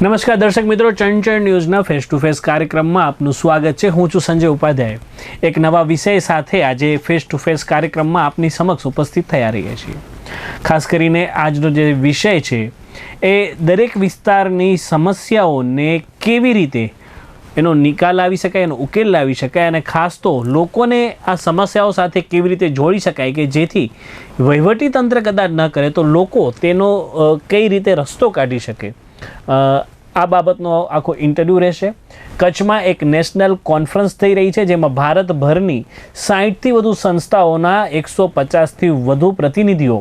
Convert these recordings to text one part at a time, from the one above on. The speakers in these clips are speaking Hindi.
નમસ્કાર દર્શક મિત્રો, ચંચળ ન્યૂઝના ફેસ ટુ ફેસ કાર્યક્રમમાં આપનું સ્વાગત છે. હું છું સંજય ઉપાધ્યાય. એક નવા વિષય સાથે આજે ફેસ ટુ ફેસ કાર્યક્રમમાં આપની સમક્ષ ઉપસ્થિત થયા રહીએ છીએ. ખાસ કરીને આજનો જે વિષય છે એ દરેક વિસ્તારની સમસ્યાઓને કેવી રીતે એનો નિકાલ લાવી શકાય, એનો ઉકેલ લાવી શકાય અને ખાસ તો લોકોને આ સમસ્યાઓ સાથે કેવી રીતે જોડી શકાય કે જેથી વહીવટીતંત્ર કદાચ ન કરે તો લોકો તેનો કઈ રીતે રસ્તો કાઢી શકે, આ બાબતનો આખો ઇન્ટરવ્યૂ રહેશે. કચ્છમાં એક નેશનલ કોન્ફરન્સ થઈ રહી છે જેમાં ભારતભરની 60થી વધુ સંસ્થાઓના 150થી વધુ પ્રતિનિધિઓ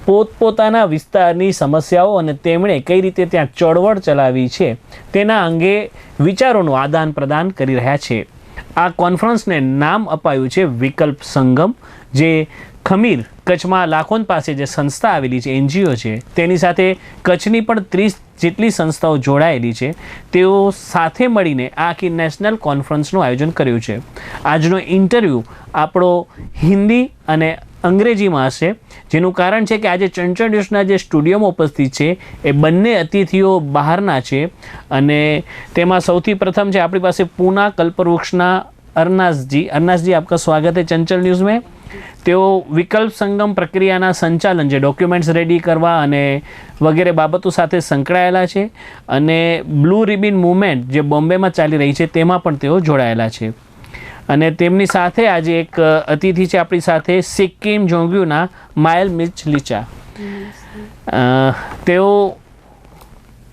પોતપોતાના વિસ્તારની સમસ્યાઓ અને તેમણે કઈ રીતે ત્યાં ચળવળ ચલાવી છે તેના અંગે વિચારોનું આદાન પ્રદાન કરી રહ્યા છે. આ કોન્ફરન્સને નામ અપાયું છે વિકલ્પ સંગમ, જે ખમીર કચ્છમાં લાખોન પાસે જે સંસ્થા આવેલી છે, NGO છે, તેની સાથે કચ્છની પણ 30 જેટલી સંસ્થાઓ જોડાયેલી છે. તેઓ સાથે મળીને આ આખી નેશનલ કોન્ફરન્સનું આયોજન કર્યું છે. આજનો ઇન્ટરવ્યૂ આપણો હિન્દી અને અંગ્રેજીમાં હશે, જેનું કારણ છે કે આજે ચંચળ ન્યૂઝના જે સ્ટુડિયોમાં ઉપસ્થિત છે એ બંને અતિથિઓ બહારના છે અને તેમાં સૌથી પ્રથમ છે આપણી પાસે પૂના કલ્પવૃક્ષના અરનાસજી. આપકા સ્વાગત है चंचल न्यूज़ में. તેઓ વિકલ્પ સંગમ પ્રક્રિયાના સંચાલન, જે ડોક્યુમેન્ટ્સ રેડી કરવા અને વગેરે બાબતો સાથે સંકળાયેલા છે અને બ્લુ રિબિન મૂવમેન્ટ જે બોમ્બેમાં ચાલી રહી છે તેમાં પણ તેઓ જોડાયેલા છે. અને તેમની સાથે આજે એક અતિથિ છે આપણી સાથે, સિક્કિમ જોંગ્યુના માયલ મિચલીચા. તેઓ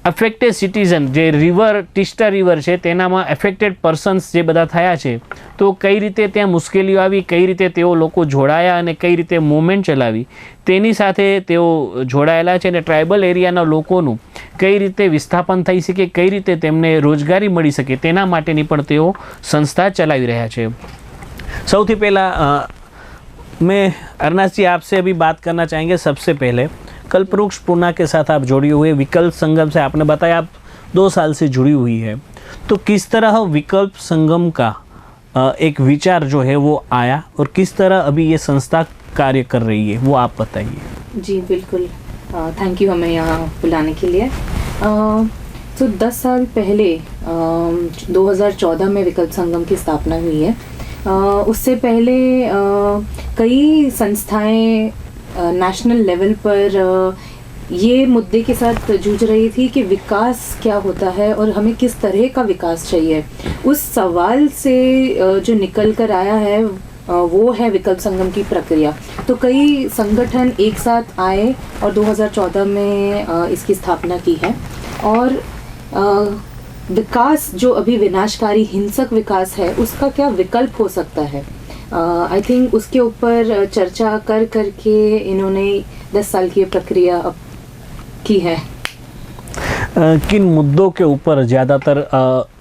અફેક્ટેડ સિટીઝન, જે રિવર ટીસ્ટા રિવર છે તેનામાં એફેક્ટેડ પર્સન્સ જે બધા થયા છે, તો કઈ રીતે ત્યાં મુશ્કેલીઓ આવી, કઈ રીતે તેઓ લોકો જોડાયા અને કઈ રીતે મૂવમેન્ટ ચલાવી તેની સાથે તેઓ જોડાયેલા છે. અને ટ્રાઇબલ એરિયાના લોકોનું કઈ રીતે વિસ્થાપન થઈ શકે, કઈ રીતે તેમને રોજગારી મળી શકે તેના માટેની પણ તેઓ સંસ્થા ચલાવી રહ્યા છે. સૌથી પહેલાં मैं अरनास जी आपसे अभी बात करना चाहेंगे. सबसे पहले कल्पवृक्ष पूना के साथ आप जुड़ी हुई है, विकल्प संगम से आपने बताया आप 2 साल से जुड़ी हुई है, तो किस तरह विकल्प संगम का एक विचार जो है वो आया और किस तरह अभी ये संस्था कार्य कर रही है, वो आप बताइए. जी बिल्कुल, थैंक यू हमें यहाँ बुलाने के लिए. तो 10 साल पहले 2014 में विकल्प संगम की स्थापना हुई है. उससे पहले कई संस्थाएं नेशनल लेवल पर ये मुद्दे के साथ जूझ रही थी कि विकास क्या होता है और हमें किस तरह का विकास चाहिए. उस सवाल से जो निकल कर आया है वो है विकल्प संगम की प्रक्रिया. तो कई संगठन एक साथ आए और 2014 में इसकी स्थापना की है. और विकास जो अभी विनाशकारी हिंसक विकास है उसका क्या विकल्प हो सकता है, आई थिंक उसके ऊपर चर्चा कर करके इन्होंने 10 साल की प्रक्रिया अब की है. किन मुद्दों के ऊपर ज़्यादातर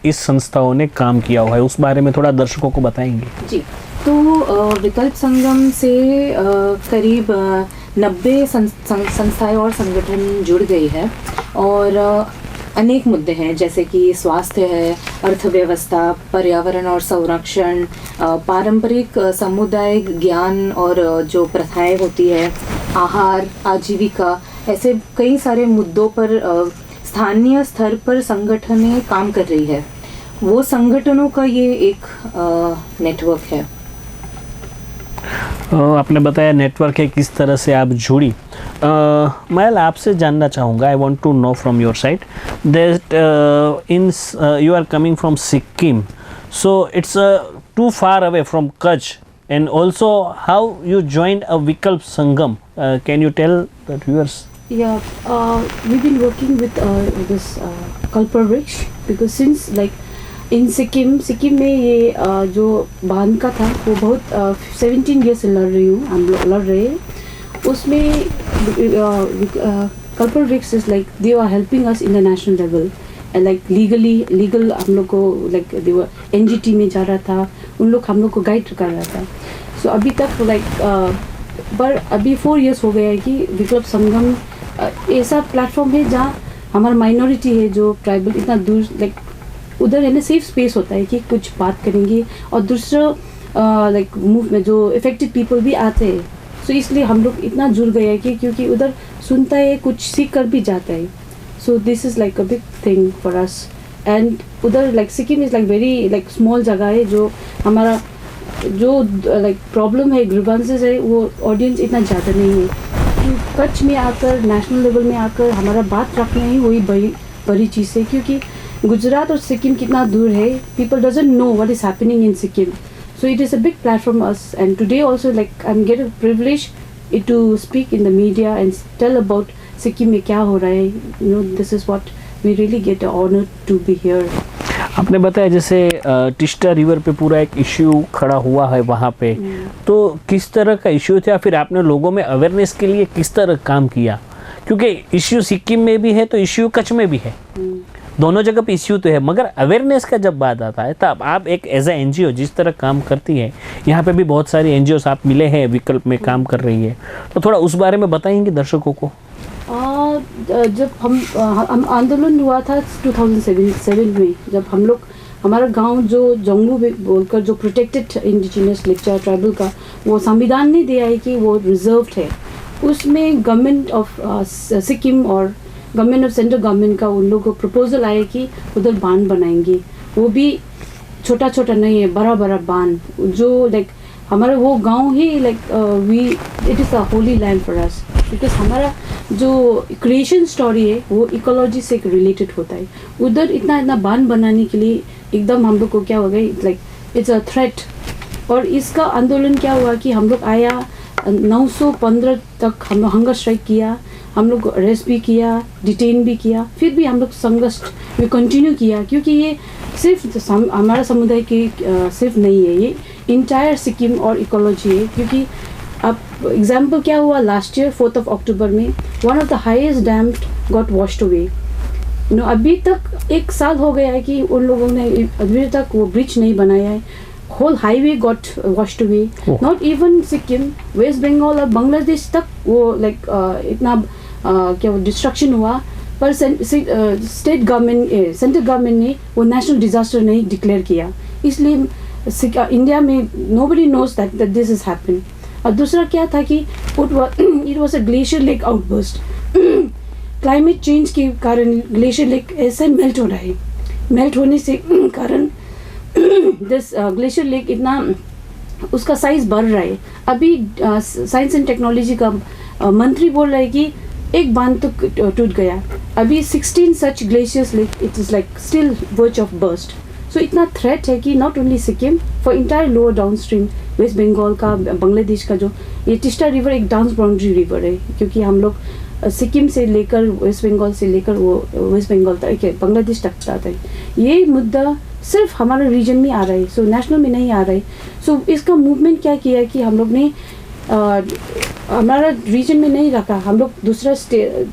इस संस्थाओं ने काम किया हुआ है, उस बारे में थोड़ा दर्शकों को बताएंगे. जी, तो विकल्प संगम से करीब 90 संस्थाएं और संगठन जुड़ गई है और अनेक मुद्दे हैं, जैसे कि स्वास्थ्य है, अर्थव्यवस्था, पर्यावरण और संरक्षण, पारंपरिक सामुदायिक ज्ञान और जो प्रथाएं होती है, आहार, आजीविका, ऐसे कई सारे मुद्दों पर स्थानीय स्तर पर संगठनें काम कर रही है. वो संगठनों का ये एक नेटवर्क है. आपने बताया नेटवर्क है, किस तरह से आप जुड़ी. मैं आपसे जानना चाहूँगा, I want to know from your side that you are coming from Sikkim, so it's too far away from Kutch, and also how you joined a Vikalp Sangam. Can you tell the viewers? Yeah, we've been working with this Kalpavriksha because since like इन सिक्किम में ये जो बांध का था वो बहुत 17 ईयर से लड़ रही हूँ, हम लोग लड़ रहे हैं उसमें. Kalpavriksh is like they are helping us international level and like legal हम लोग को लाइक दे वर NGT में जा रहा था, उन लोग हम लोग को गाइड कर रहा था. सो अभी तक लाइक पर अभी 4 इयर्स हो गए हैं कि विकल्प संगम ऐसा प्लेटफॉर्म है जहाँ हमारा माइनॉरिटी है जो ट्राइबल इतना दूर लाइक उधर है ना सेफ स्पेस होता है कि कुछ बात करेंगे और दूसरा लाइक मूव में जो इफेक्टेड पीपल भी आते हैं. सो इसलिए हम लोग इतना जुड़ गए हैं कि क्योंकि उधर सुनता है, कुछ सीख कर भी जाता है. So this is like a big thing for us. And उधर like Sikkim is like very like small जगह है जो हमारा जो like problem है grievances है वो audience इतना ज़्यादा नहीं है. कच्छ में आकर नेशनल लेवल में आकर हमारा बात रखना ही वही बड़ी चीज़ है क्योंकि गुजरात और सिक्किम कितना दूर है. People doesn't know what is happening in Sikkim. So it is a big platform for us, and today also like I'm getting privilege to speak in the media and tell about Sikkim में क्या हो रहा है. You know, this is what we really get the honor to be here. आपने बताया जैसे टिस्टा रिवर पे पूरा एक इश्यू खड़ा हुआ है वहाँ पे, तो किस तरह का इश्यू था, फिर आपने लोगों में अवेयरनेस के लिए किस तरह काम किया, क्योंकि इश्यू सिक्किम में भी है तो इश्यू कच्छ में भी है, दोनों जगह पे इश्यू तो है, मगर अवेयरनेस का जब बात आता है तब आप एक एज ए एनजीओ जिस तरह काम करती है, यहाँ पे भी बहुत सारी एनजीओ आप मिले हैं विकल्प में काम कर रही है, तो थोड़ा उस बारे में बताएंगे दर्शकों को. जब हम आंदोलन हुआ था 2007 में, जब हम लोग हमारा गांव जो जोंगू बोलकर जो प्रोटेक्टेड इंडिजिनस लेप्चा ट्राइबल का वो संविधान ने दिया है कि वो रिजर्व्ड है, उसमें गवर्नमेंट ऑफ सिक्किम और गवर्नमेंट ऑफ सेंट्रल गवर्नमेंट का उन लोगों को प्रपोजल आया कि उधर बांध बनाएंगे. वो भी छोटा छोटा नहीं है, बड़ा बड़ा बांध जो लाइक हमारा वो गांव ही like we it is a holy land for us because हमारा जो क्रिएशन स्टोरी है वो इकोलॉजी से रिलेटेड होता है. उधर इतना बांध बनाने के लिए एकदम हम लोग को क्या हो गया लाइक इट्स अ थ्रेट. और इसका आंदोलन क्या हुआ कि हम लोग आया 915 तक हम लोग हंगर स्ट्राइक किया, हम लोग अरेस्ट भी किया, डिटेन भी किया, फिर भी हम लोग संघर्ष में कंटिन्यू किया क्योंकि ये सिर्फ हमारा समुदाय की सिर्फ नहीं है, ये इंटायर सिक्किम और इकोलॉजी है. क्योंकि अब एग्जाम्पल क्या हुआ लास्ट ईयर 4 अक्टूबर में one of the highest dam got washed away. अभी तक 1 साल हो गया है कि उन लोगों ने अभी तक वो ब्रिज नहीं बनाया है. Whole highway got washed away. Not even Sikkim, West Bengal और बांग्लादेश तक वो लाइक इतना क्या वो डिस्ट्रक्शन हुआ, पर स्टेट गवर्नमेंट सेंट्रल गवर्नमेंट ने वो नेशनल डिजास्टर नहीं डिक्लेयर किया. इसलिए इंडिया में nobody knows that this is happen. और दूसरा क्या था कि it was a glacier lake outburst. Climate change के कारण ग्लेशियर लेक ऐसे मेल्ट हो रहा है. मेल्ट होने से कारण दिस ग्लेशियर लेक इतना उसका साइज बढ़ रहा है. अभी साइंस एंड टेक्नोलॉजी का मंत्री बोल रहा है कि एक बांध तो टूट गया. अभी 16 such glaciers lake it is like still verge of burst. So इतना थ्रेट है कि not only Sikkim for entire lower downstream West Bengal का, बांग्लादेश का जो ये टिस्टा रिवर एक डांस बाउंड्री रिवर है क्योंकि हम लोग सिक्किम से लेकर वेस्ट बंगाल से लेकर वो वेस्ट बंगाल तक बांग्लादेश तक जाता है. ये मुद्दा सिर्फ हमारे रीजन में आ रहा है, सो नेशनल में नहीं आ रहा है. सो इसका मूवमेंट क्या किया है कि हम लोग ने हमारा रीजन में नहीं रखा, हम लोग दूसरा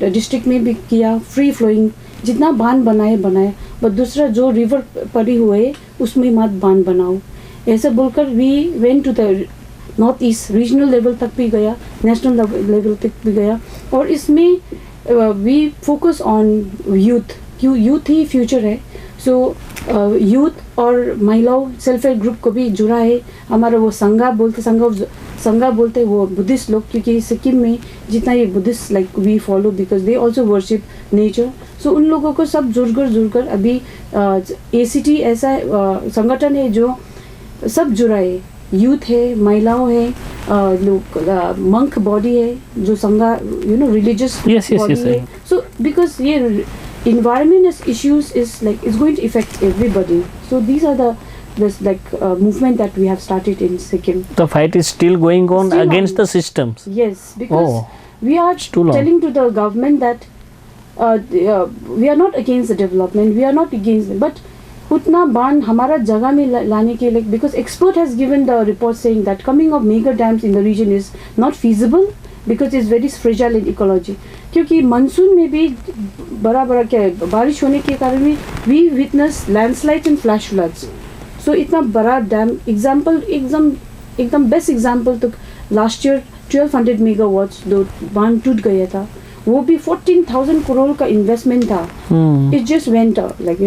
डिस्ट्रिक्ट में भी किया. फ्री फ्लोइंग जितना बांध बनाए बट दूसरा जो रिवर पड़ी हुए उसमें मत बांध बनाओ ऐसा बोलकर we went to the north east regional level तक भी गया, नेशनल लेवल तक भी गया. और इसमें वी फोकस ऑन यूथ, क्यों यूथ ही फ्यूचर है. सो यूथ और महिलाओं सेल्फ हेल्प ग्रुप को भी जुड़ा है. हमारा वो संघा बोलते वो बुद्धिस्ट लोग, क्योंकि सिक्किम में जितना ये Buddhist like we follow because they also worship nature. So उन लोगों को सब जुड़कर अभी ACT ऐसा संगठन है जो सब जुड़ा है. यूथ है, महिलाओं है, लोग मंक बॉडी है जो संघा रिलीजियस बॉडी है. सो बिकॉज ये environment issues is like it's going to affect everybody. So these are this movement that we have started in Sikkim. The fight is still going on against the systems. Yes, because we are telling to the government that we are not against the development, we are not against it, but उतना बांध हमारा जगह में लाने के लिए, because expert has given the report saying that coming of mega dams in the region is not feasible because it's very fragile in ecology. क्योंकि मानसून में भी बड़ा क्या बारिश होने के कारण भी we witness landslides and flash floods. So इतना बड़ा डैम एग्जाम्पल एकदम बेस्ट एग्जाम्पल तो लास्ट ईयर 1200 मेगावाट्स दो बांध टूट गया था. वो भी 14,000 करोड़ का इन्वेस्टमेंट था. It just went like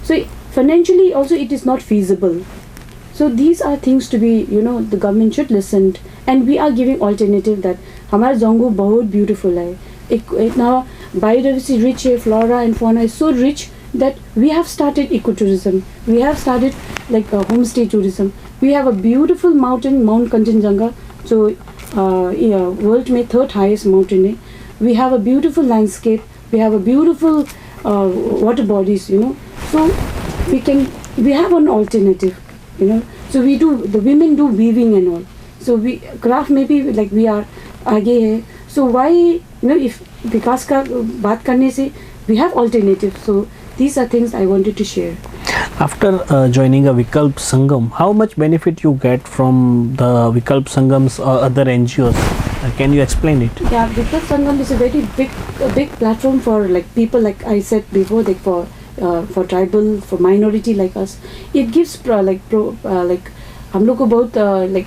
so financially also it is not feasible. So these are things to be the government should listen and we are giving alternative that हमारा जोंगू बहुत ब्यूटीफुल है. इतना biodiversity rich है, flora and fauna is so rich that we have started ecotourism. We have started like homestay tourism. We have a beautiful mountain, Mount Kanchenjunga, so world में third highest mountain है. We have a beautiful landscape. We have a beautiful water bodies, you know. So we have an alternative, you know. So the women do weaving and all. So we craft maybe like we are आगे है. So why, you know, if विकास का बात करने से we have alternative. So these are things I wanted to share. After joining a Vikalp Sangam, how much benefit you get from the Vikalp Sangam's other NGOs? Can you explain it? Yeah, Vikalp Sangam is a very big platform for like people, like I said before, like for tribal, for minority like us. It gives like हम लोग को बहुत like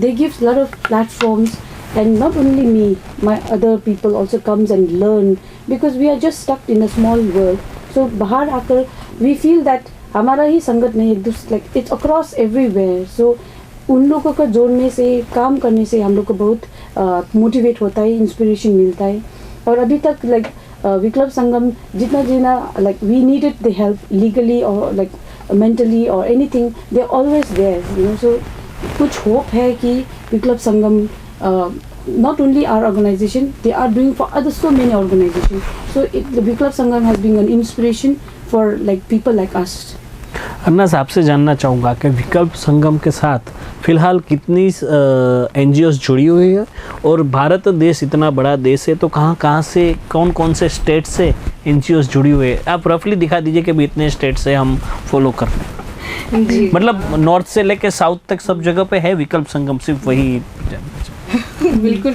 they give lot of platforms, and not only me, my other people also comes and learn, because we are just stuck in a small world. So बाहर आकर we feel that हमारा ही संगत नहीं, एक दूसरे like it's across everywhere. So उन लोगों का जोड़ने से, काम करने से हम लोग को बहुत मोटिवेट होता है, इंस्पिरेशन मिलता है. और अभी तक लाइक विकल्प संगम जितना like we needed the help legally or like mentally or anything, they're always there, you know. So कुछ hope है कि विकल्प संगम not only our organization, they are doing for other so many organizations. So the Vikalp Sangam has been an inspiration for like people like us. अन्ना आपसे जानना चाहूँगा कि विकल्प संगम के साथ फिलहाल कितनी NGOs जुड़ी हुई है, और भारत देश इतना बड़ा देश है तो कहाँ से कौन से स्टेट से NGOs जुड़ी हुई है? आप रफली दिखा दीजिए कि भी इतने स्टेट से हम फॉलो कर रहे हैं. जी, मतलब नॉर्थ से लेके साउथ तक सब जगह पे है विकल्प संगम, सिर्फ वही? बिल्कुल.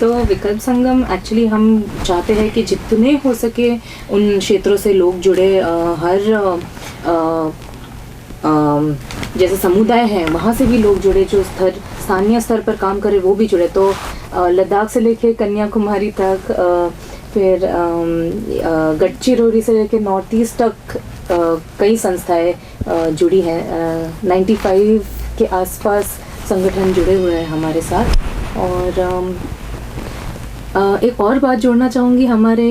तो विकल्प संगम एक्चुअली हम चाहते हैं कि जितने हो सके उन क्षेत्रों से लोग जुड़े. हर जैसे समुदाय है वहाँ से भी लोग जुड़े, जो स्थानीय स्तर पर काम करे वो भी जुड़े. तो लद्दाख से लेके कन्याकुमारी तक, फिर गडचिरोली से लेके नॉर्थ ईस्ट तक कई संस्थाएं जुड़ी हैं. 95 के आसपास संगठन जुड़े हुए हैं हमारे साथ. और एक और बात जोड़ना चाहूँगी हमारे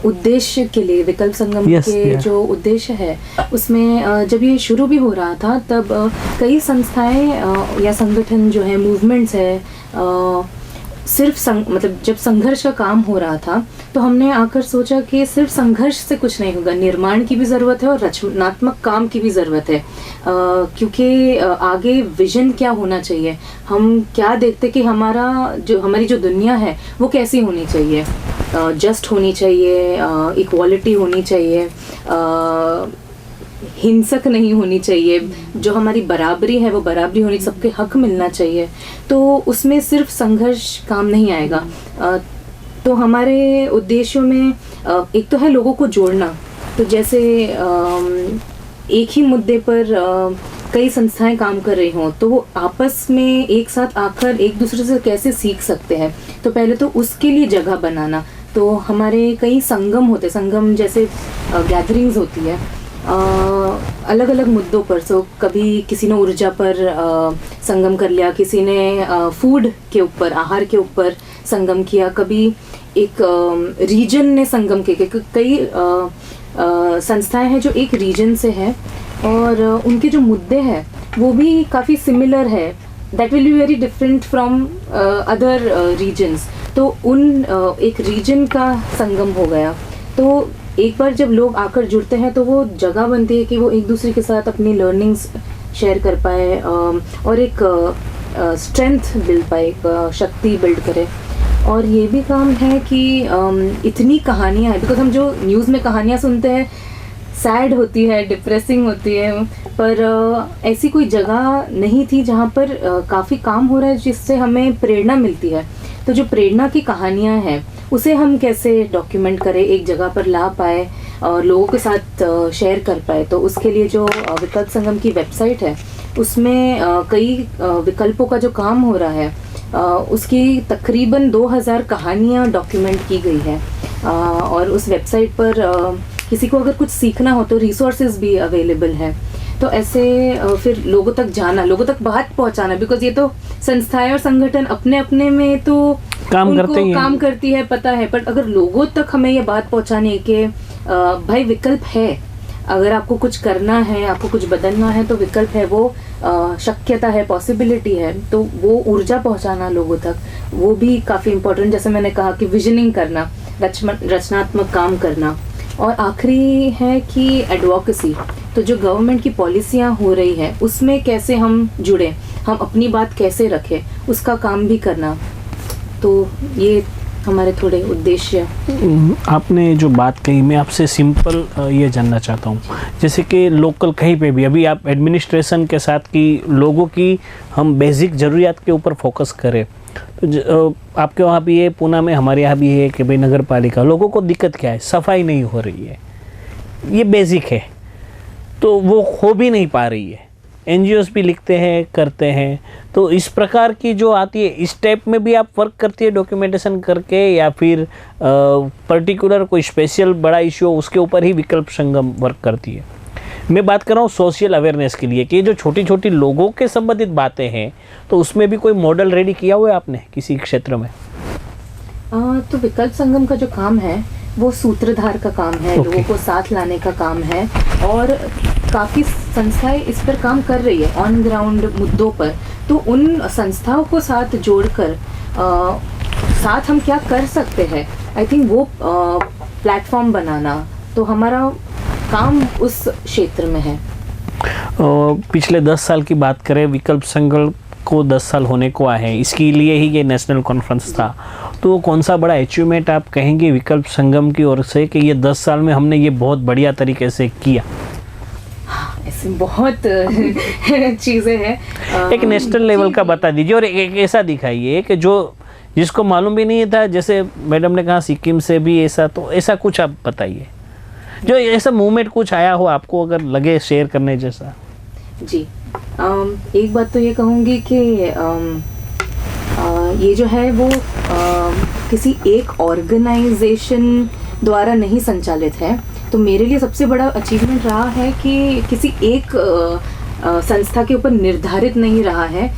उद्देश्य के लिए. विकल्प संगम के जो उद्देश्य है उसमें जब ये शुरू भी हो रहा था तब कई संस्थाएं या संगठन जो है, मूवमेंट्स है, सिर्फ मतलब जब संघर्ष का काम हो रहा था तो हमने आकर सोचा कि सिर्फ संघर्ष से कुछ नहीं होगा, निर्माण की भी ज़रूरत है और रचनात्मक काम की भी ज़रूरत है. क्योंकि आगे विजन क्या होना चाहिए, हम क्या देखते कि हमारी जो दुनिया है वो कैसी होनी चाहिए. जस्ट होनी चाहिए, इक्वालिटी होनी चाहिए, हिंसक नहीं होनी चाहिए, जो हमारी बराबरी है वो बराबरी होनी, सबके हक मिलना चाहिए. तो उसमें सिर्फ संघर्ष काम नहीं आएगा. तो हमारे उद्देश्यों में एक तो है लोगों को जोड़ना. तो जैसे एक ही मुद्दे पर कई संस्थाएं काम कर रही हों तो वो आपस में एक साथ आकर एक दूसरे से कैसे सीख सकते हैं, तो पहले तो उसके लिए जगह बनाना. तो हमारे कई संगम होते, संगम जैसे गैदरिंग्स होती है अलग अलग मुद्दों पर. सो कभी किसी ने ऊर्जा पर संगम कर लिया, किसी ने फूड के ऊपर, आहार के ऊपर संगम किया, कभी एक रीजन ने संगम किया. कई संस्थाएं हैं जो एक रीजन से है और उनके जो मुद्दे हैं वो भी काफ़ी सिमिलर है. That will be very different from other regions. तो एक रीजन का संगम हो गया. तो एक बार जब लोग आकर जुड़ते हैं तो वो जगह बनती है कि वो एक दूसरे के साथ अपनी लर्निंग्स शेयर कर पाए और एक स्ट्रेंथ बिल्ड पाए, एक शक्ति बिल्ड करे. और ये भी काम है कि इतनी कहानियाँ हैं, बिकॉज हम जो न्यूज़ में कहानियाँ सुनते हैं सैड होती है, डिप्रेसिंग होती है, पर ऐसी कोई जगह नहीं थी जहाँ पर काफ़ी काम हो रहा है जिससे हमें प्रेरणा मिलती है. तो जो प्रेरणा की कहानियाँ हैं उसे हम कैसे डॉक्यूमेंट करें, एक जगह पर ला पाए और लोगों के साथ शेयर कर पाए. तो उसके लिए जो विकल्प संगम की वेबसाइट है उसमें कई विकल्पों का जो काम हो रहा है उसकी तकरीबन 2000 कहानियाँ डॉक्यूमेंट की गई है. और उस वेबसाइट पर किसी को अगर कुछ सीखना हो तो रिसोर्सेज भी अवेलेबल है. तो ऐसे फिर लोगों तक जाना, लोगों तक बात पहुंचाना, बिकॉज ये तो संस्थाएं और संगठन अपने अपने में तो काम उनको करते ही हैं। काम करती है पता है, पर अगर लोगों तक हमें ये बात पहुंचाने के भाई विकल्प है, अगर आपको कुछ करना है, आपको कुछ बदलना है तो विकल्प है, वो शक्यता है, पॉसिबिलिटी है, तो वो ऊर्जा पहुंचाना लोगों तक वो भी काफ़ी इम्पोर्टेंट। जैसे मैंने कहा कि विजनिंग करना, रचनात्मक काम करना, और आखिरी है कि एडवोकेसी। तो जो गवर्नमेंट की पॉलिसियाँ हो रही है उसमें कैसे हम जुड़ें, हम अपनी बात कैसे रखें, उसका काम भी करना। तो ये हमारे थोड़े उद्देश्य। आपने जो बात कही, मैं आपसे सिंपल ये जानना चाहता हूँ, जैसे कि लोकल कहीं पे भी अभी आप एडमिनिस्ट्रेशन के साथ की लोगों की हम बेसिक ज़रूरियात के ऊपर फोकस करें, तो आपके वहाँ भी है, पूना में हमारे यहाँ भी है कि भाई नगर पालिका, लोगों को दिक्कत क्या है, सफाई नहीं हो रही है, ये बेसिक है, तो वो हो भी नहीं पा रही है। NGOs भी लिखते हैं, करते हैं, तो इस प्रकार की जो आती है, इस टाइप में भी आप वर्क करती है डॉक्यूमेंटेशन करके, या फिर पर्टिकुलर कोई स्पेशल बड़ा इशू उसके ऊपर ही विकल्प संगम वर्क करती है? मैं बात कर रहा हूँ सोशल अवेयरनेस के लिए कि जो छोटी छोटी लोगों के संबंधित बातें हैं, तो उसमें भी कोई मॉडल रेडी किया हुआ है आपने किसी क्षेत्र में? तो विकल्प संगम का जो काम है वो सूत्रधार का काम है, Okay. लोगों को साथ लाने का काम है, और काफ़ी संस्थाएं इस पर काम कर रही है ऑन ग्राउंड मुद्दों पर। तो उन संस्थाओं को साथ जोड़कर साथ हम क्या कर सकते हैं, आई थिंक वो प्लेटफॉर्म बनाना, तो हमारा काम उस क्षेत्र में है। पिछले 10 साल की बात करें, विकल्प संगम को 10 साल होने को आए हैं, इसके लिए ही ये नेशनल कॉन्फ्रेंस था, तो कौन सा बड़ा अचीवमेंट आप कहेंगे विकल्प संगम की ओर से कि ये 10 साल में हमने ये बहुत बढ़िया तरीके से किया? ऐसे बहुत चीज़ें हैं। एक नेशनल लेवल का बता दीजिए, और एक ऐसा दिखाइए कि जो जिसको मालूम भी नहीं था, जैसे मैडम ने कहा सिक्किम से भी ऐसा, तो ऐसा कुछ आप बताइए जो ऐसा मूवमेंट कुछ आया हो आपको, अगर लगे शेयर करने जैसा। जी, एक बात तो ये कहूँगी कि ये जो है वो किसी एक ऑर्गेनाइजेशन द्वारा नहीं संचालित है। तो मेरे लिए सबसे बड़ा अचीवमेंट रहा है कि किसी एक संस्था के ऊपर निर्धारित नहीं रहा है।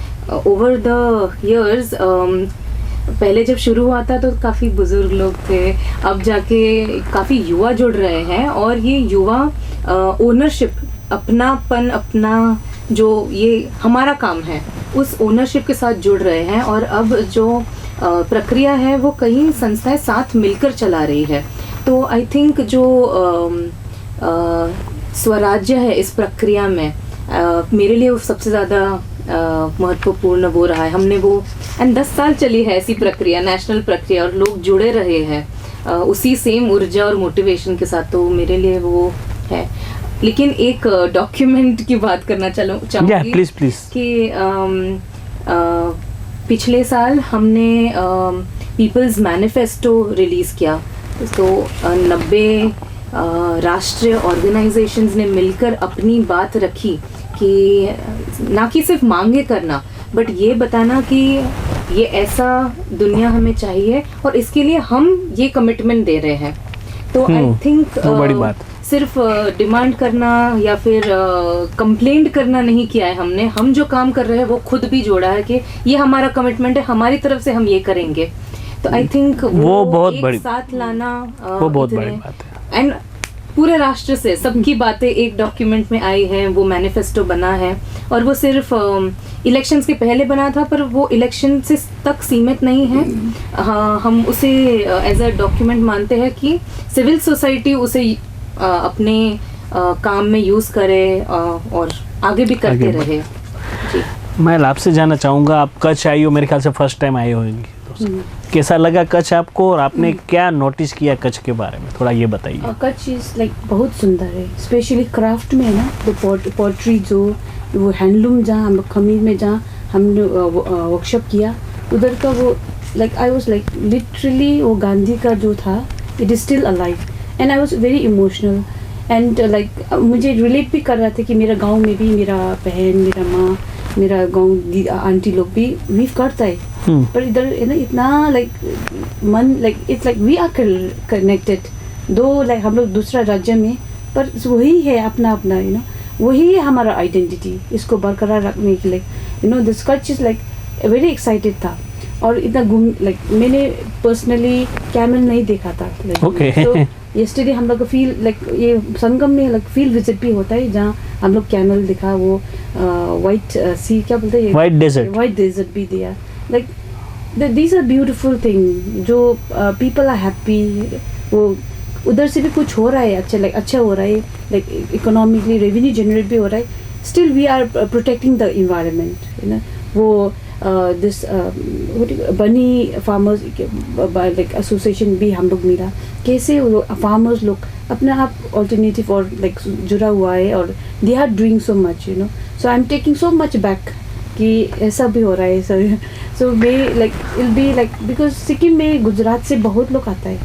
ओवर द इयर्स, पहले जब शुरू हुआ था तो काफ़ी बुजुर्ग लोग थे, अब जाके काफ़ी युवा जुड़ रहे हैं, और ये युवा ओनरशिप, अपनापन, अपना जो ये हमारा काम है उस ओनरशिप के साथ जुड़ रहे हैं। और अब जो प्रक्रिया है वो कई संस्थाएं साथ मिलकर चला रही है। तो आई थिंक जो स्वराज्य है इस प्रक्रिया में, मेरे लिए वो सबसे ज़्यादा महत्वपूर्ण वो रहा है। हमने वो 10 साल चली है ऐसी प्रक्रिया, नेशनल प्रक्रिया, और लोग जुड़े रहे हैं उसी सेम ऊर्जा और मोटिवेशन के साथ, तो मेरे लिए वो है। लेकिन एक डॉक्यूमेंट की बात करना चाहूँगी प्लीज कि पिछले साल हमने पीपल्स मैनिफेस्टो रिलीज़ किया। तो 90 राष्ट्रीय ऑर्गेनाइजेशंस ने मिलकर अपनी बात रखी कि ना कि सिर्फ मांगे करना, बट ये बताना कि ये ऐसा दुनिया हमें चाहिए और इसके लिए हम ये कमिटमेंट दे रहे हैं। तो आई थिंक बड़ी बात, सिर्फ डिमांड करना या फिर कंप्लेंट करना नहीं किया है हमने। हम जो काम कर रहे हैं वो खुद भी जोड़ा है कि ये हमारा कमिटमेंट है, हमारी तरफ से हम ये करेंगे। तो आई थिंक वो बहुत एक बड़ी साथ लाना वो बहुत बड़ी बात है। एंड पूरे राष्ट्र से सबकी बातें एक डॉक्यूमेंट में आई हैं, वो मैनिफेस्टो बना है। और वो सिर्फ इलेक्शंस के पहले बना था, पर वो इलेक्शन से तक सीमित नहीं है। हाँ, हम उसे एज अ डॉक्यूमेंट मानते हैं कि सिविल सोसाइटी उसे अपने काम में यूज़ करे और आगे भी करते रहे। जी, मैं आपसे जानना चाहूँगा, आप कच्छ आई हो, मेरे ख्याल से फर्स्ट टाइम आई होंगी, कैसा लगा कच्छ आपको, और आपने क्या नोटिस किया कच्छ के बारे में, थोड़ा ये बताइए। कच्छ इज लाइक बहुत सुंदर है, स्पेशली क्राफ्ट में ना, तो पोट्री जो वो हैंडलूम जहाँ हम खमीर में जहाँ हमने वर्कशॉप किया, उधर का वो like I was like literally वो गांधी का जो था, it is still alive and I was very emotional and like मुझे रिलेट भी कर रहा था कि मेरा गांव में भी मेरा बहन, मेरा माँ, मेरा गांव आंटी लोग भी वीव करता है, पर इधर है ना इतना like man like it's like we are connected though, like हम लोग दूसरा राज्य में, पर वही है अपना अपना, यू नो, वही है हमारा आइडेंटिटी। इसको बरकरार रखने के लिए, you know, this Kutch is like very excited था। और इतना घूम लाइक मैंने पर्सनली कैमल नहीं देखा था Okay. तो yesterday हम लोग को फील लाइक ये संगम में लाइक फील्ड विजिट भी होता है जहाँ हम लोग कैमल दिखा वो वाइट सी क्या बोलते हैं वाइट डेजर्ट भी दिया like these are beautiful thing जो people are happy वो उधर से भी कुछ हो रहा है अच्छा हो रहा है लाइक इकोनॉमिकली रेवेन्यू जनरेट भी हो रहा है still we are protecting the environment you know वो दिस बनी फार्मर्स लाइक एसोसिएशन भी हम लोग मिला कैसे वो फार्मर्स लोग अपने आप ऑल्टरनेटिव और लाइक जुड़ा हुआ है और they are doing so much you know so I am taking so much back कि ऐसा भी हो रहा है sir so may like I'll be like because Sikkim में गुजरात से बहुत लोग आता है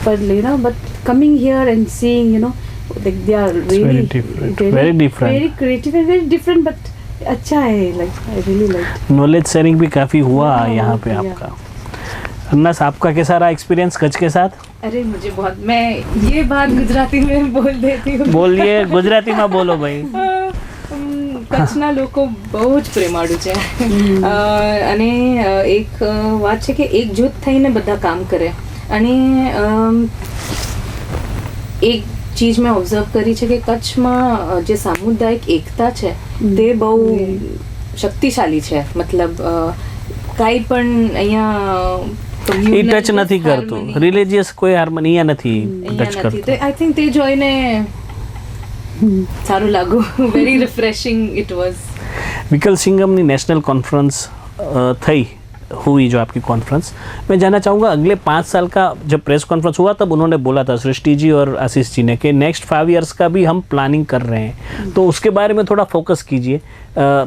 पर you know but coming here and seeing you know like they are really very creative and very different but अच्छा है like I really like knowledge sharing भी काफ़ी हुआ यहाँ पे आपका। अन्नास आपका कैसा रहा एक्सपीरियंस कच्छ के साथ? अरे मुझे बहुत मैं ये बात गुजराती में बोल देती हूँ बोलिए गुजराती में बोलो भाई। કચ્છના લોકો બહુ જ પ્રેમાળુ છે અને એક વાત છે કે એકજૂથ થઈને બધા કામ કરે અને એક ચીજ મેં ઓબ્ઝર્વ કરી છે કે કચ્છમાં જે સામુદાયિક એકતા છે તે બહુ શક્તિશાળી છે મતલબ કાંઈ પણ અહીંયા એ ટચ નથી કરતું રિલિજિયસ કોઈ હાર્મની નથી ટચ કરતું આઈ થિંક તે જોઈને સારું લાગુ વેરી રિફ્રેશિંગ ઇટ વોઝ। विकल सिंघम नेशनल कॉन्फ्रेंस थी हुई जो आपकी कॉन्फ्रेंस मैं जानना चाहूँगा अगले 5 साल का जब प्रेस कॉन्फ्रेंस हुआ तब उन्होंने बोला था सृष्टि जी और आशीष जी ने कि नेक्स्ट 5 इयर्स का भी हम प्लानिंग कर रहे हैं तो उसके बारे में थोड़ा फोकस कीजिए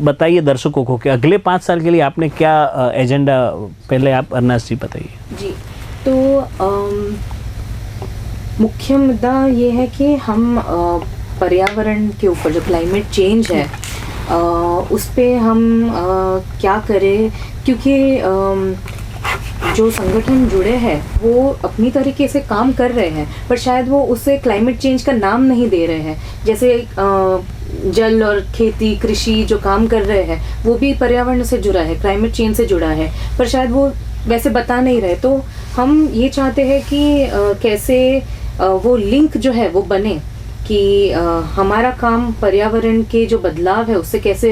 बताइए दर्शकों को कि अगले 5 साल के लिए आपने क्या एजेंडा पहले आप अर्नास जी बताइए। जी तो मुख्य मुद्दा ये है कि हम पर्यावरण के ऊपर जो क्लाइमेट चेंज है उस पे हम क्या करें क्योंकि जो संगठन जुड़े हैं वो अपनी तरीके से काम कर रहे हैं पर शायद वो उससे क्लाइमेट चेंज का नाम नहीं दे रहे हैं जैसे जल और खेती कृषि जो काम कर रहे हैं वो भी पर्यावरण से जुड़ा है क्लाइमेट चेंज से जुड़ा है पर शायद वो वैसे बता नहीं रहे तो हम ये चाहते हैं कि कैसे वो लिंक जो है वो बने कि हमारा काम पर्यावरण के जो बदलाव है उससे कैसे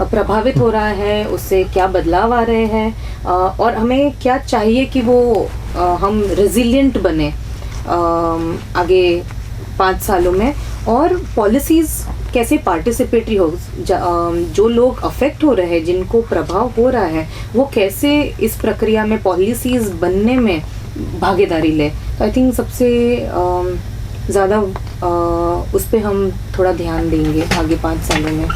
प्रभावित हो रहा है उससे क्या बदलाव आ रहे हैं और हमें क्या चाहिए कि वो हम रेजिलिएंट बने आगे 5 सालों में और पॉलिसीज़ कैसे पार्टिसिपेटरी हो जो लोग अफेक्ट हो रहे हैं जिनको प्रभाव हो रहा है वो कैसे इस प्रक्रिया में पॉलिसीज़ बनने में भागीदारी ले तो आई थिंक सबसे ज़्यादा उस पर हम थोड़ा ध्यान देंगे आगे 5 सालों में।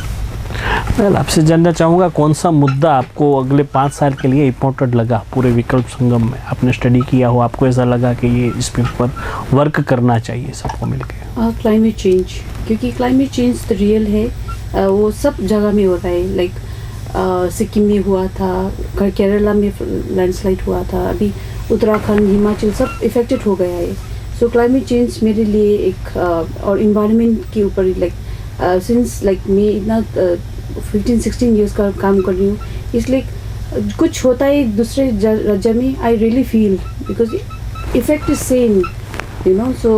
मैं आपसे जानना चाहूँगा कौन सा मुद्दा आपको अगले 5 साल के लिए इम्पोर्टेंट लगा पूरे विकल्प संगम में आपने स्टडी किया हो आपको ऐसा लगा कि ये इस पे ऊपर वर्क करना चाहिए सबको मिलकर? क्लाइमेट चेंज क्योंकि क्लाइमेट चेंज तो रियल है वो सब जगह में हो रहा है लाइक सिक्किम में हुआ था केरला में लैंडस्लाइड हुआ था अभी उत्तराखंड हिमाचल सब इफेक्टेड हो गया है सो क्लाइमेट चेंज मेरे लिए एक और इन्वायरमेंट के ऊपर लाइक सिंस लाइक मैं इतना 15-16 ईयर्स का काम कर रही हूँ इसलिए कुछ होता है दूसरे राज्य में I really feel because effect is same you know so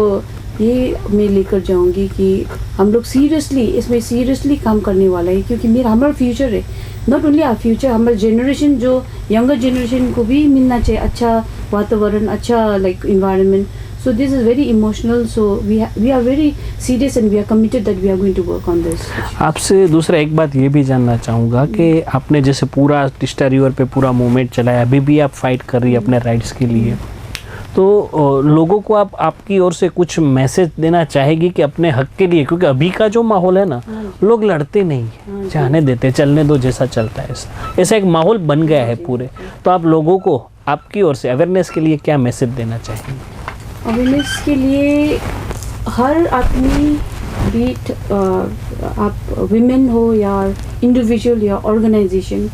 ये मैं लेकर जाऊँगी कि हम लोग इसमें सीरियसली काम करने वाला है क्योंकि मेरा हमारा फ्यूचर है नॉट ओनली आवर फ्यूचर हमारा जनरेशन जो यंगर जनरेशन को भी मिलना चाहिए अच्छा वातावरण अच्छा like environment So this is very emotional. So we are very serious and we are committed that we are going to work on this. आपसे दूसरा एक बात ये भी जानना चाहूँगा कि आपने जैसे पूरा टिस्टा रिवर पे पूरा मूवमेंट चलाया अभी भी आप फाइट कर रही है अपने राइट्स के लिए तो लोगों को आप आपकी ओर से कुछ मैसेज देना चाहेगी कि अपने हक के लिए क्योंकि अभी का जो माहौल है ना लोग लड़ते नहीं चाहने देते चलने दो जैसा चलता है ऐसा एक माहौल बन गया है पूरे तो आप लोगों को आपकी ओर से अवेयरनेस के लिए क्या मैसेज देना चाहेंगे? अवेयरनेस के लिए हर आदमी बीट आप विमेन हो या इंडिविजुअल या ऑर्गेनाइजेशन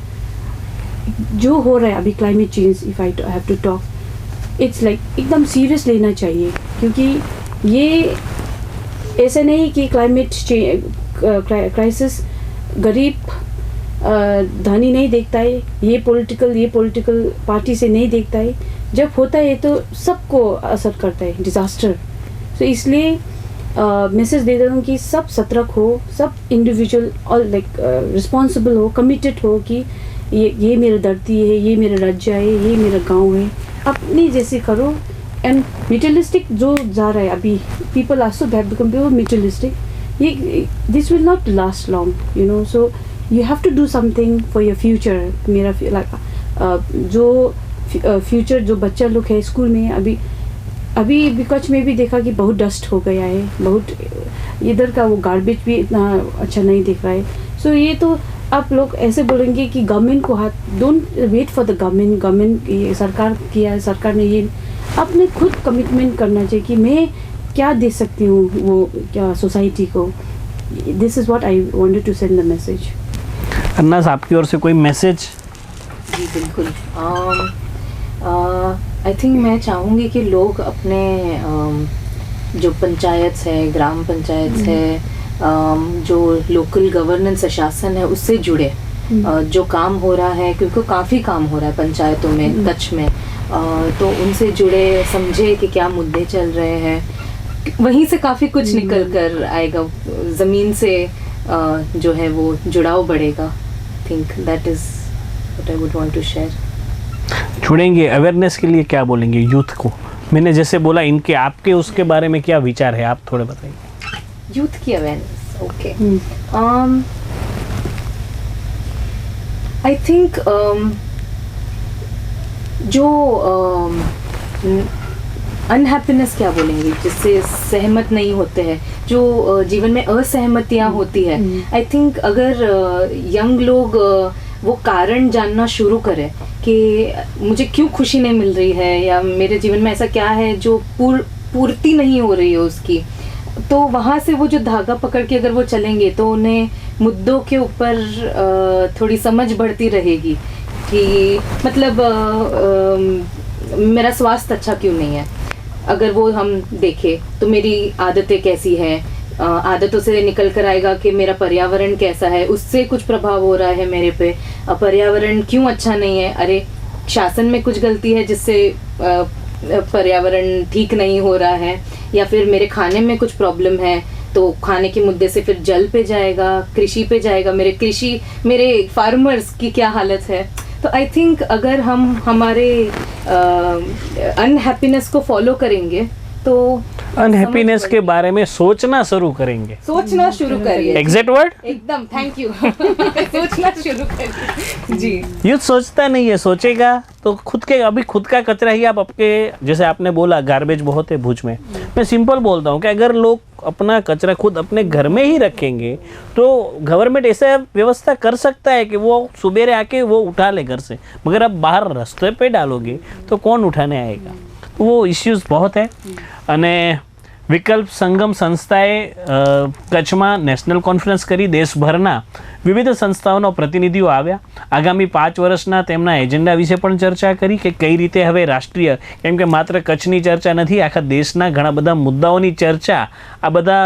जो हो रहा है अभी climate change if I have to talk it's like एकदम सीरियस लेना चाहिए क्योंकि ये ऐसा नहीं कि क्लाइमेट क्राइसिस गरीब धनी नहीं देखता है, ये पॉलिटिकल पार्टी से नहीं देखता है। जब होता है तो सबको असर करता है डिज़ास्टर। तो इसलिए मैसेज दे देता हूँ कि सब सतर्क हो, सब इंडिविजुअल और लाइक रिस्पॉन्सिबल हो, कमिटेड हो कि ये मेरा धरती है, ये मेरा राज्य है, ये मेरा गांव है, अपनी जैसे करो। एंड मेटेरियलिस्टिक जो जा रहा है अभी, people are so that become materialistic, ये this will not last long, you know. So you have to do something for your future. मेरा जो फ्यूचर जो बच्चा लोग है स्कूल में, अभी कच्छ में भी देखा कि बहुत डस्ट हो गया है, बहुत इधर का वो गार्बेज भी इतना अच्छा नहीं दिख रहा है। सो ये तो आप लोग ऐसे बोलेंगे कि गवर्नमेंट को हाथ, don't wait for the government ये सरकार किया है, सरकार ने ये, आपने खुद कमिटमेंट करना चाहिए कि मैं क्या दे सकती हूँ वो क्या सोसाइटी को। This is what I wanted to send the message. अन्नास, आपकी ओर से कोई मैसेज? जी बिल्कुल। आई थिंक मैं चाहूँगी कि लोग अपने जो पंचायत है, ग्राम पंचायत है, जो लोकल गवर्नेंस शासन है, उससे जुड़े। जो काम हो रहा है, क्योंकि काफ़ी काम हो रहा है पंचायतों में, कच्छ में, तो उनसे जुड़े, समझे कि क्या मुद्दे चल रहे हैं, वहीं से काफ़ी कुछ निकल कर आएगा, ज़मीन से जो है वो जुड़ाव बढ़ेगा। Think that is what I would want to share. जुड़ेंगे, अवेयरनेस के लिए क्या boलेंगे यूथ को? मैंने जैसे बोला, इनके आपके उसके बारे में क्या विचार है, आप थोड़े बताइए। यूथ की अवेयरनेस, ओके। आई थिंक जो अनहैप्पीनेस क्या बोलेंगे, जिससे सहमत नहीं होते हैं, जो जीवन में असहमतियाँ होती है, आई थिंक अगर यंग लोग वो कारण जानना शुरू करें कि मुझे क्यों खुशी नहीं मिल रही है, या मेरे जीवन में ऐसा क्या है जो पूर्ति नहीं हो रही है उसकी, तो वहाँ से वो जो धागा पकड़ के अगर वो चलेंगे तो उन्हें मुद्दों के ऊपर थोड़ी समझ बढ़ती रहेगी कि मतलब मेरा स्वास्थ्य अच्छा क्यों नहीं है। अगर वो हम देखें तो मेरी आदतें कैसी हैं, आदतों से निकल कर आएगा कि मेरा पर्यावरण कैसा है, उससे कुछ प्रभाव हो रहा है मेरे पे। पर्यावरण क्यों अच्छा नहीं है, अरे शासन में कुछ गलती है जिससे पर्यावरण ठीक नहीं हो रहा है, या फिर मेरे खाने में कुछ प्रॉब्लम है, तो खाने के मुद्दे से फिर जल पे जाएगा, कृषि पे जाएगा, मेरे फार्मर्स की क्या हालत है। तो आई थिंक अगर हम हमारे अनहैप्पीनेस को फॉलो करेंगे तो अनहैप्पीनेस के बारे में सोचना शुरू करेंगे। सोचना शुरू करिए। Exact word? एकदम, थैंक यू। सोचना शुरू करिए जी। यूथ सोचता नहीं है, सोचेगा तो खुद का कचरा ही आप आपके, जैसे आपने बोला गार्बेज बहुत है भुज में, मैं सिंपल बोलता हूँ कि अगर लोग अपना कचरा खुद अपने घर में ही रखेंगे तो गवर्नमेंट ऐसा व्यवस्था कर सकता है कि वो सुबेरे आके वो उठा ले घर से, मगर अब बाहर रास्ते पे डालोगे तो कौन उठाने आएगा? वो इश्यूज़ बहुत है। અને વિકલ્પ સંગમ સંસ્થાએ કચ્છમાં નેશનલ કોન્ફરન્સ કરી દેશભરના વિવિધ સંસ્થાઓના પ્રતિનિધિઓ આવ્યા, આગામી 5 વર્ષના તેમના એજન્ડા વિશે પણ ચર્ચા કરી કે કઈ રીતે હવે રાષ્ટ્રીય, કેમ કે માત્ર કચ્છની ચર્ચા નથી, આખા દેશના ઘણા બધા મુદ્દાઓની ચર્ચા આ બધા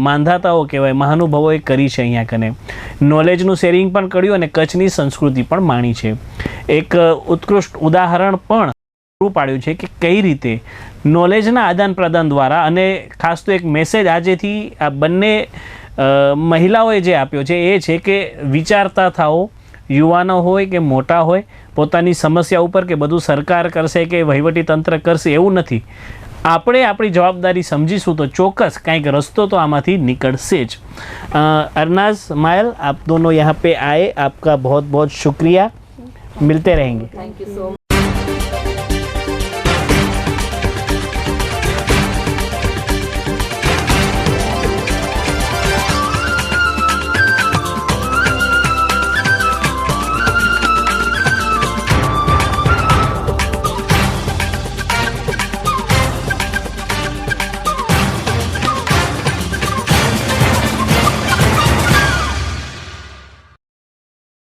માંધાતાઓ કહેવાય મહાનુભાવોએ કરી છે અહીંયા કને, નોલેજનું શેરિંગ પણ કર્યું અને કચ્છની સંસ્કૃતિ પણ માણી છે। એક ઉત્કૃષ્ટ ઉદાહરણ પણ પૂરું પાડ્યું છે કે કઈ રીતે નોલેજના આદાન પ્રદાન દ્વારા, અને ખાસ તો એક મેસેજ આજેથી આ બંને મહિલાઓએ જે આપ્યો છે એ છે કે વિચારતા થાઓ, યુવાનો હોય કે મોટા હોય, પોતાની સમસ્યા ઉપર કે બધું સરકાર કરશે કે વહીવટી તંત્ર કરશે એવું નથી, આપણે આપણી જવાબદારી સમજીશું તો ચોક્કસ કંઈક રસ્તો તો આમાંથી निकलશે જ। अरनाज, मायल, आप दोनों यहाँ पे आए, आपका बहुत बहुत शुक्रिया, मिलते रहेंगे। Thank you so much.